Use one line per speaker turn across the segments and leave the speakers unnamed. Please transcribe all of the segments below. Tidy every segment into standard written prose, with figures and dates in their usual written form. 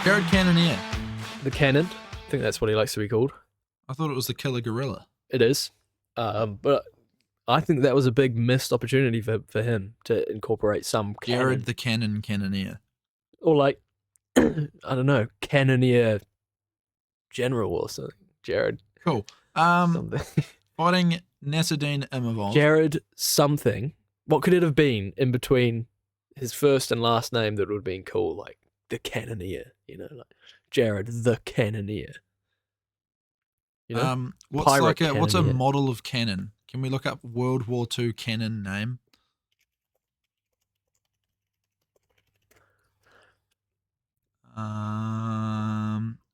Jared Cannonier.
The Cannon. I think that's what he likes to be called.
I thought it was the Killer Gorilla.
It is. But I think that was a big missed opportunity for him to incorporate some
Jared the Cannon Cannonier.
Or like, I don't know, Cannonier General or something. Jared.
Cool.
Something.
Fighting Nasruddin Imamov.
Jared something. What could it have been in between his first and last name that would have been cool? Like the Cannonier, like Jared the Cannonier.
What's a model of cannon? Can we look up World War II cannon name?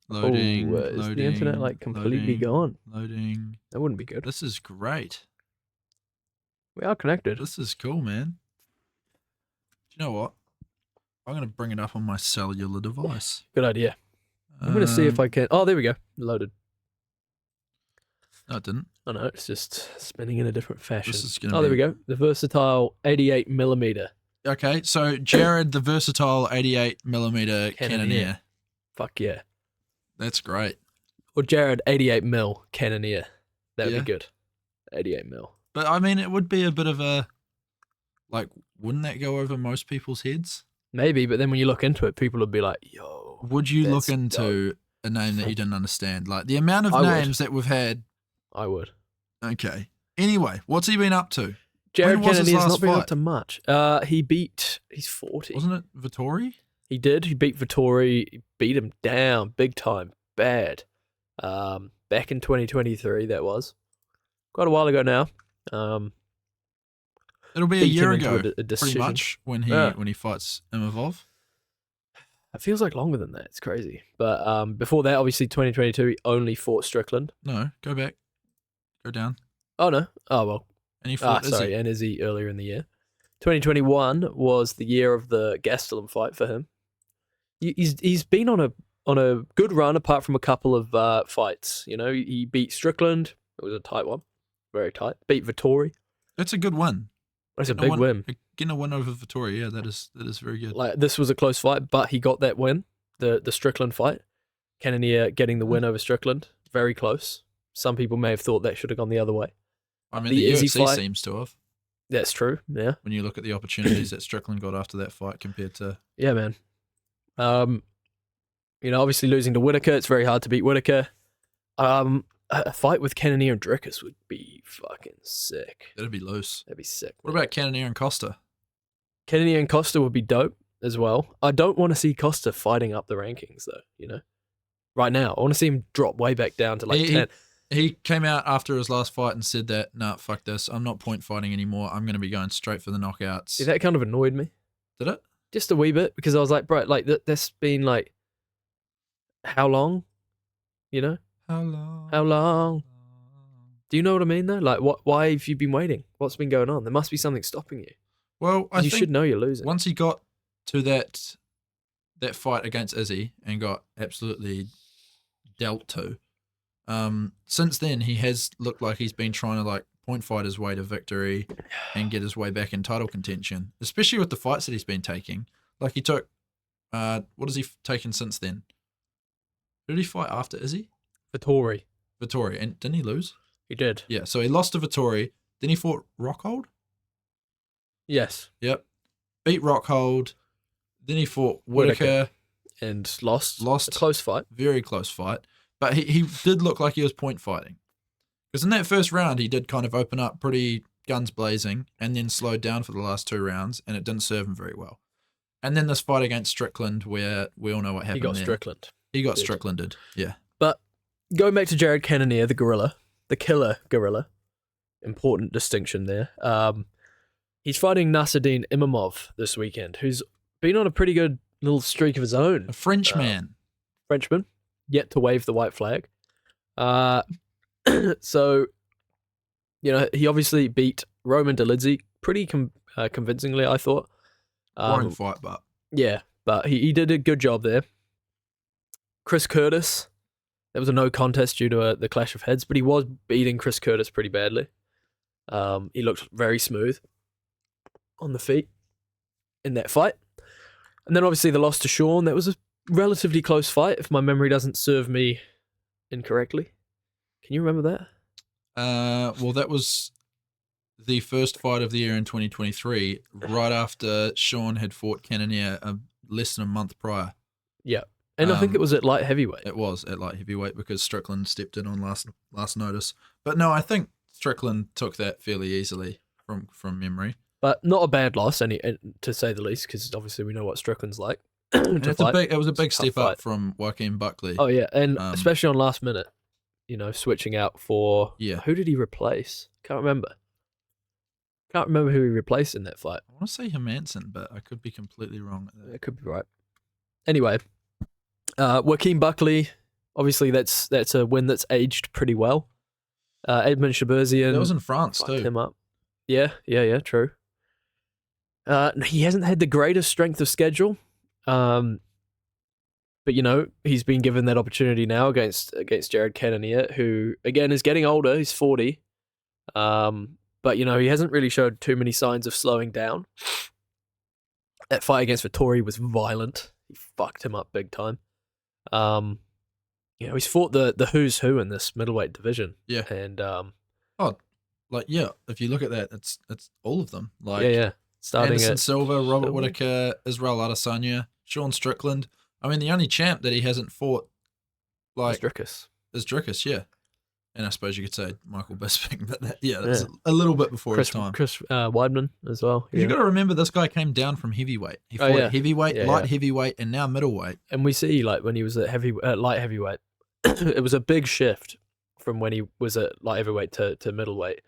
Loading.
Is the internet like completely gone?
Loading.
That wouldn't be good.
This is great.
We are connected.
This is cool, man. Do you know what? I'm going to bring it up on my cellular device.
Good idea. I'm going to see if I can. Oh, there we go. Loaded.
No, it didn't.
Oh, no, it's just spinning in a different fashion.
This is gonna
there we go. The versatile 88mm.
Okay, so Jared, the versatile 88mm Cannonier.
Fuck yeah.
That's great.
Or Jared 88mm Cannonier. That would be good. 88mm.
But I mean, it would be a bit of a, like, wouldn't that go over most people's heads?
Maybe, but then when you look into it, people would be like, yo.
Would you look into a name that you didn't understand? Like, the amount of names that we've had.
I would.
Okay. Anyway, what's he been up to?
Jared Cannonier's not been up to much. He's 40.
Wasn't it Vittori?
He did. He beat Vittori. He beat him down big time. Bad. Back in 2023, that was. Quite a while ago now.
It'll be a year ago, pretty much, when he fights Imamov.
It feels like longer than that. It's crazy. But before that, obviously, 2022, he only fought Strickland.
No, go back. Go down.
Oh, no. Oh, well.
And he fought Izzy.
And Izzy earlier in the year. 2021 was the year of the Gastelum fight for him. He's been on a good run, apart from a couple of fights. He beat Strickland. It was a tight one. Very tight. Beat Vittori.
That's a good win.
That's a big win.
Getting a win over Vittori, yeah, that is very good.
Like, this was a close fight, but he got that win, the Strickland fight. Cannonier getting the win over Strickland, very close. Some people may have thought that should have gone the other way.
I mean, the UFC fight seems to have.
That's true, yeah.
When you look at the opportunities that Strickland got after that fight compared to...
Yeah, man. Obviously losing to Whittaker, it's very hard to beat Whittaker. A fight with Cannonier and Drickus would be fucking sick.
That'd be loose.
That'd be sick.
What about Cannonier and Costa?
Cannonier and Costa would be dope as well. I don't want to see Costa fighting up the rankings, though, Right now, I want to see him drop way back down to 10.
He came out after his last fight and said that, nah, fuck this. I'm not point fighting anymore. I'm going to be going straight for the knockouts.
See, that kind of annoyed me.
Did it?
Just a wee bit, because I was like, bro, like, that's been, like, how long? How long? Do you know what I mean, though? Like, why have you been waiting? What's been going on? There must be something stopping you.
Well, I think
you should know you're losing.
Once he got to that fight against Izzy and got absolutely dealt to, since then he has looked like he's been trying to like point fight his way to victory and get his way back in title contention, especially with the fights that he's been taking. Like he took, what has he taken since then? Who did he fight after Izzy?
Vittori.
And didn't he lose?
He did.
Yeah, so he lost to Vittori. Then he fought Rockhold?
Yes.
Yep. Beat Rockhold. Then he fought Whittaker.
And lost.
Lost.
A close fight.
Very close fight. But he did look like he was point fighting. Because in that first round, he did kind of open up pretty guns blazing and then slowed down for the last 2 rounds, and it didn't serve him very well. And then this fight against Strickland, where we all know what happened.
He got Strickland.
He got Stricklanded, yeah.
But going back to Jared Cannonier, the gorilla, the killer gorilla, important distinction there. He's fighting Nasruddin Imamov this weekend, who's been on a pretty good little streak of his own.
A Frenchman.
Frenchman, yet to wave the white flag. So, he obviously beat Roman Dolidze pretty convincingly, I thought.
Boring fight, but...
Yeah, but he did a good job there. Chris Curtis, there was a no contest due to the clash of heads, but he was beating Chris Curtis pretty badly. He looked very smooth on the feet in that fight. And then obviously the loss to Sean, that was relatively close fight, if my memory doesn't serve me incorrectly. Can you remember that?
Well, that was the first fight of the year in 2023, right after Sean had fought Cannonier less than a month prior.
Yeah. And I think it was at light heavyweight.
It was at light heavyweight because Strickland stepped in on last notice. But no, I think Strickland took that fairly easily from memory.
But not a bad loss, to say the least, because obviously we know what Strickland's like.
And it was a big step up from Joaquin Buckley.
Oh, yeah. And especially on last minute, switching out for...
Yeah.
Who did he replace? Can't remember who he replaced in that fight.
I want to say Hermanson, but I could be completely wrong.
It could be right. Anyway, Joaquin Buckley, obviously that's a win that's aged pretty well. Edmund Shaburzian.
That was in France
fucked
too.
him up. Yeah, true. He hasn't had the greatest strength of schedule, but he's been given that opportunity now against Jared Cannonier, who again is getting older. He's 40, but he hasn't really showed too many signs of slowing down. That fight against Vettori was violent. He fucked him up big time. He's fought the who's who in this middleweight division.
Yeah,
and
if you look at that, it's all of them.
Starting
Anderson
at
Silva, Robert Whittaker, Israel Adesanya, Sean Strickland. I mean, the only champ that he hasn't fought is Dricus, yeah. And I suppose you could say Michael Bisping, but that's a little bit before his time.
Chris Weidman as well.
You've got to remember this guy came down from heavyweight. He fought heavyweight, light heavyweight, and now middleweight.
And we see when he was at light heavyweight, it was a big shift from when he was at light heavyweight to middleweight,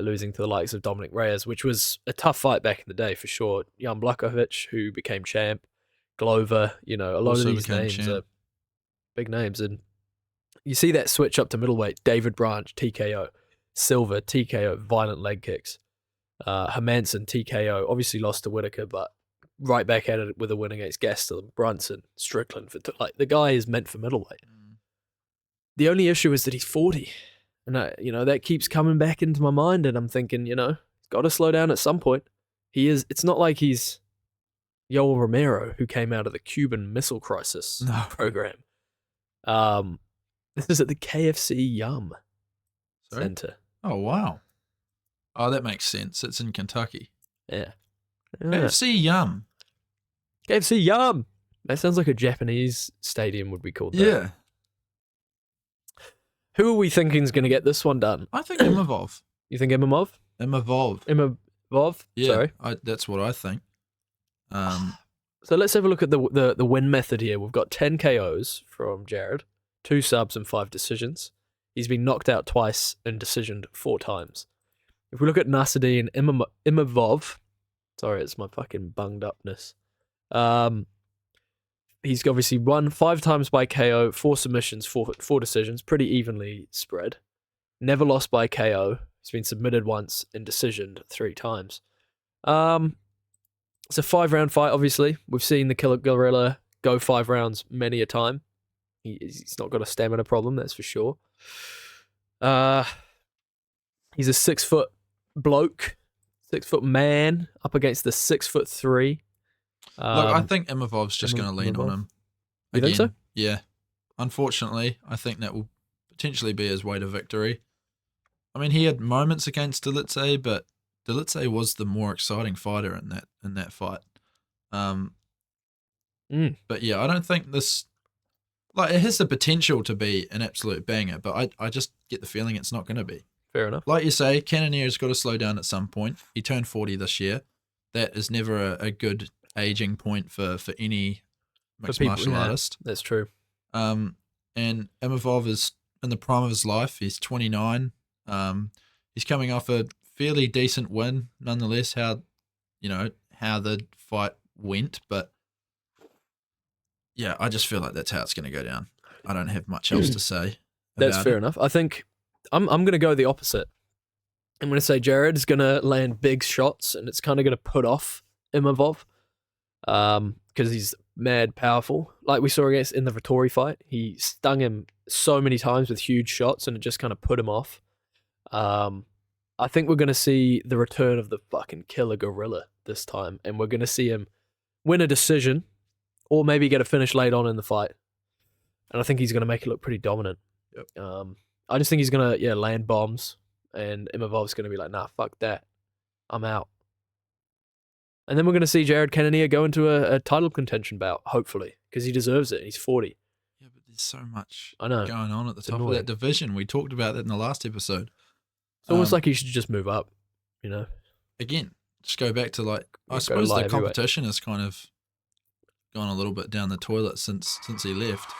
losing to the likes of Dominic Reyes, which was a tough fight back in the day for sure. Jan Blachowicz, who became champ, Glover, a lot of these names are big names. And you see that switch up to middleweight, David Branch, TKO, Silva, TKO, violent leg kicks, Hermanson, TKO, obviously lost to Whittaker, but right back at it with a win against Gastelum, Brunson, Strickland. The guy is meant for middleweight. The only issue is that he's 40. And, that keeps coming back into my mind, and I'm thinking, he's got to slow down at some point. It's not like he's Yoel Romero, who came out of the Cuban Missile Crisis program. This is at the KFC Yum Center.
Oh, wow. Oh, that makes sense. It's in Kentucky.
Yeah.
KFC Yum.
KFC Yum. That sounds like a Japanese stadium would be called that.
Yeah.
Who are we thinking is going to get this one done?
I think Imamov.
You think Imamov?
Imamov. Yeah,
sorry.
That's what I think.
So let's have a look at the win method here. We've got 10 KOs from Jared, 2 subs and 5 decisions. He's been knocked out twice and decisioned 4 times. If we look at Nasruddin Imamov, sorry, it's my fucking bunged upness. He's obviously won 5 times by KO, 4 submissions, 4 decisions, pretty evenly spread. Never lost by KO. He's been submitted once and decisioned 3 times. It's a 5-round fight, obviously. We've seen the Killer Gorilla go 5 rounds many a time. He's not got a stamina problem, that's for sure. He's a 6-foot bloke, 6-foot man up against the 6'3".
Look, I think Imavov's just going to lean on him.
You think so?
Yeah. Unfortunately, I think that will potentially be his way to victory. I mean, he had moments against Delice, but Delice was the more exciting fighter in that fight. But yeah, I don't think this... it has the potential to be an absolute banger, but I just get the feeling it's not going to be.
Fair enough.
Like you say, Cannonier's got to slow down at some point. He turned 40 this year. That is never a good aging point for any mixed martial artist.
That's true.
And Imavov is in the prime of his life. He's 29. He's coming off a fairly decent win, nonetheless. How the fight went, but yeah, I just feel like that's how it's going to go down. I don't have much else to say.
That's fair enough. I think I'm going to go the opposite. I'm going to say Jared's going to land big shots, and it's kind of going to put off Imavov because he's mad powerful. Like we saw in the Vettori fight, he stung him so many times with huge shots, and it just kind of put him off. I think we're going to see the return of the fucking Killer Gorilla this time, and we're going to see him win a decision or maybe get a finish late on in the fight. And I think he's going to make it look pretty dominant.
Yep.
I just think he's going to land bombs, and Imavov's going to be like, nah, fuck that. I'm out. And then we're going to see Jared Cannonier go into a title contention bout, hopefully, because he deserves it. He's 40.
Yeah, but there's so much
I know.
going on at the
It's
top
annoying.
of that division. We talked about that in the last episode.
It's almost like he should just move up, you know?
Again, just go back to like, I
Go
suppose
light
the
heavyweight.
competition has kind of gone a little bit down the toilet since he left.